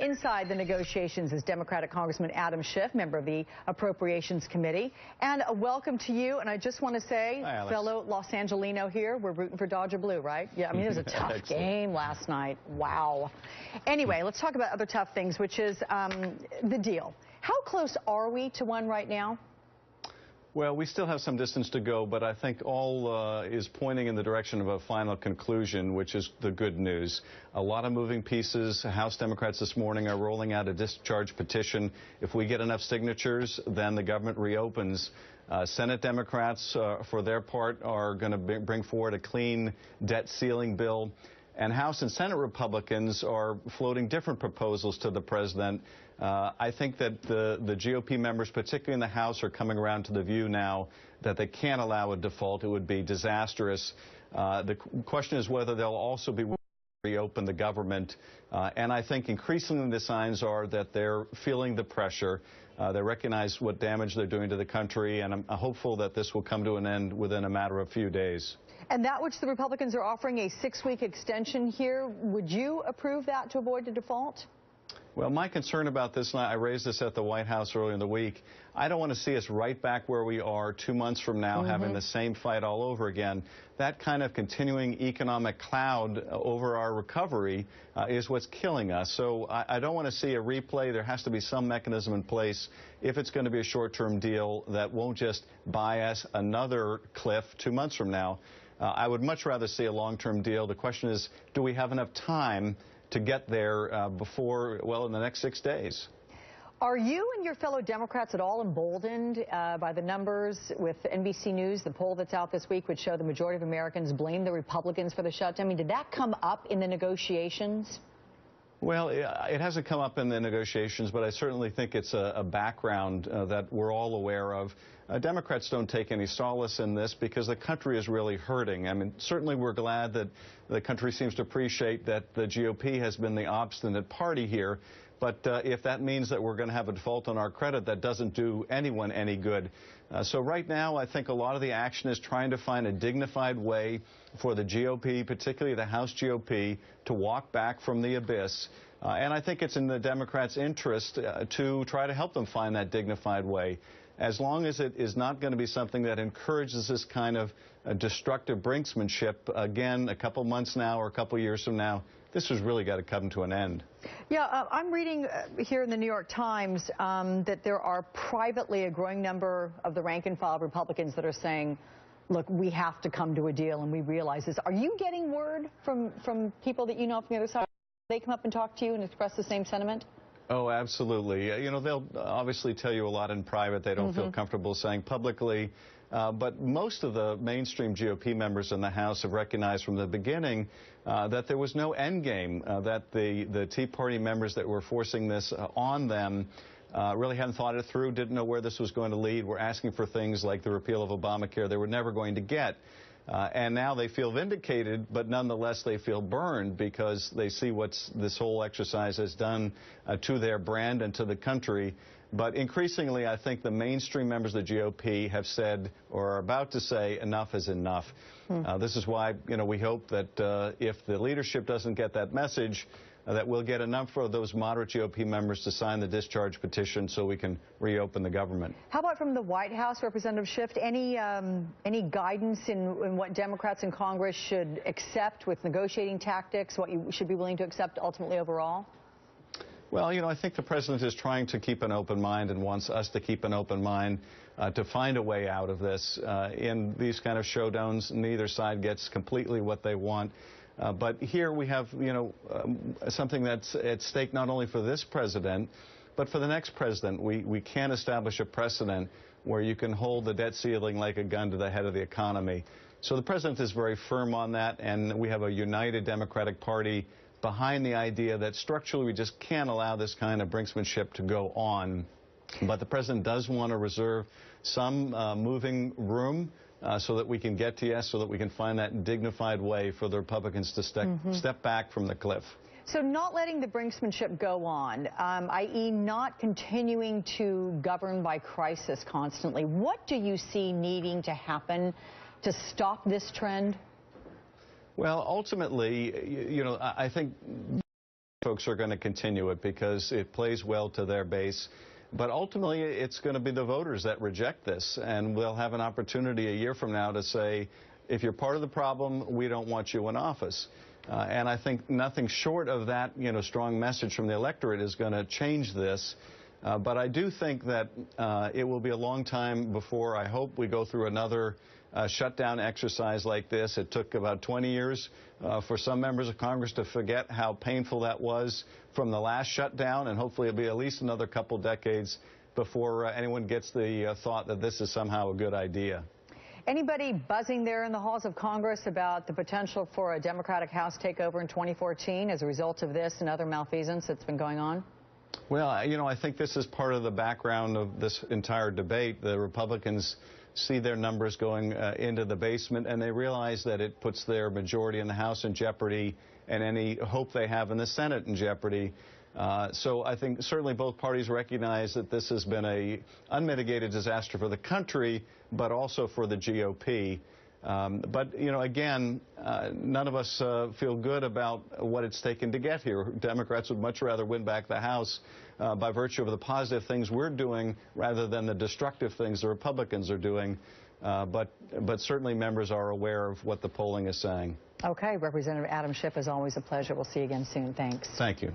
inside the negotiations is Democratic Congressman Adam Schiff, member of the Appropriations Committee. And a welcome to you. And I just want to say, hi, fellow Los Angelino here, we're rooting for Dodger Blue, right? Yeah, I mean, it was a tough game last night. Wow. Anyway, let's talk about other tough things, which is the deal. How close are we to one right now? Well, we still have some distance to go, but I think all is pointing in the direction of a final conclusion, which is the good news. A lot of moving pieces. House Democrats this morning are rolling out a discharge petition. If we get enough signatures, then the government reopens. Senate Democrats, for their part, are going to bring forward a clean debt ceiling bill. And House and Senate Republicans are floating different proposals to the president. I think that the GOP members, particularly in the House, are coming around to the view now that they can't allow a default. It would be disastrous. The question is whether they'll also be willing to reopen the government. And I think increasingly the signs are that they're feeling the pressure. They recognize what damage they're doing to the country, and I'm hopeful that this will come to an end within a matter of a few days. And that which the Republicans are offering, a 6-week extension here, would you approve that to avoid a default? Well, my concern about this, and I raised this at the White House earlier in the week, I don't want to see us right back where we are 2 months from now, having the same fight all over again. That kind of continuing economic cloud over our recovery is what's killing us. So I don't want to see a replay. There has to be some mechanism in place if it's going to be a short-term deal that won't just buy us another cliff 2 months from now. I would much rather see a long-term deal. The question is, do we have enough time to get there before, well, in the next 6 days? Are you and your fellow Democrats at all emboldened by the numbers with NBC News? The poll that's out this week would show the majority of Americans blame the Republicans for the shutdown. I mean, did that come up in the negotiations? Well, it hasn't come up in the negotiations, but I certainly think it's a background that we're all aware of. Democrats don't take any solace in this because the country is really hurting. I mean, certainly we're glad that the country seems to appreciate that the GOP has been the obstinate party here. But if that means that we're going to have a default on our credit, that doesn't do anyone any good. So right now, I think a lot of the action is trying to find a dignified way for the GOP, particularly the House GOP, to walk back from the abyss. And I think it's in the Democrats' interest to try to help them find that dignified way. As long as it is not going to be something that encourages this kind of destructive brinksmanship, again, a couple months now or a couple years from now, this has really got to come to an end. Yeah, I'm reading here in the New York Times that there are privately a growing number of the rank and file Republicans that are saying, look, we have to come to a deal and we realize this. Are you getting word from people that you know from the other side? They come up and talk to you and express the same sentiment? Oh, absolutely. You know, they'll obviously tell you a lot in private. They don't feel comfortable saying publicly. But most of the mainstream GOP members in the House have recognized from the beginning that there was no end game, that the Tea Party members that were forcing this on them really hadn't thought it through, didn't know where this was going to lead, were asking for things like the repeal of Obamacare they were never going to get. And now they feel vindicated, but nonetheless they feel burned because they see what this whole exercise has done to their brand and to the country. But increasingly, I think the mainstream members of the GOP have said, or are about to say, enough is enough. This is why, you know, we hope that if the leadership doesn't get that message, that we'll get enough of those moderate GOP members to sign the discharge petition so we can reopen the government. How about from the White House, Representative Schiff? Any guidance in what Democrats in Congress should accept with negotiating tactics, what you should be willing to accept ultimately overall? Well, you know, I think the president is trying to keep an open mind and wants us to keep an open mind to find a way out of this. In these kind of showdowns, neither side gets completely what they want. But here we have, you know, something that's at stake not only for this president, but for the next president. We can't establish a precedent where you can hold the debt ceiling like a gun to the head of the economy. So the president is very firm on that, and we have a united Democratic Party behind the idea that structurally we just can't allow this kind of brinksmanship to go on. But the president does want to reserve some moving room so that we can get to yes, so that we can find that dignified way for the Republicans to step back from the cliff. So not letting the brinksmanship go on, i.e. not continuing to govern by crisis constantly. What do you see needing to happen to stop this trend? Well, ultimately, you know, I think folks are going to continue it because it plays well to their base. But ultimately, it's going to be the voters that reject this, and we'll have an opportunity a year from now to say, if you're part of the problem, we don't want you in office. And I think nothing short of that, strong message from the electorate is going to change this. But I do think that it will be a long time before, I hope, we go through another shutdown exercise like this. It took about 20 years for some members of Congress to forget how painful that was from the last shutdown, and hopefully it'll be at least another couple decades before anyone gets the thought that this is somehow a good idea. Anybody buzzing there in the halls of Congress about the potential for a Democratic House takeover in 2014 as a result of this and other malfeasance that's been going on? Well, I think this is part of the background of this entire debate. The Republicans see their numbers going into the basement, and they realize that it puts their majority in the House in jeopardy and any hope they have in the Senate in jeopardy. So I think certainly both parties recognize that this has been an unmitigated disaster for the country, but also for the GOP. But, again, none of us feel good about what it's taken to get here. Democrats would much rather win back the House by virtue of the positive things we're doing rather than the destructive things the Republicans are doing. But certainly members are aware of what the polling is saying. Okay. Representative Adam Schiff, as always, a pleasure. We'll see you again soon. Thanks. Thank you.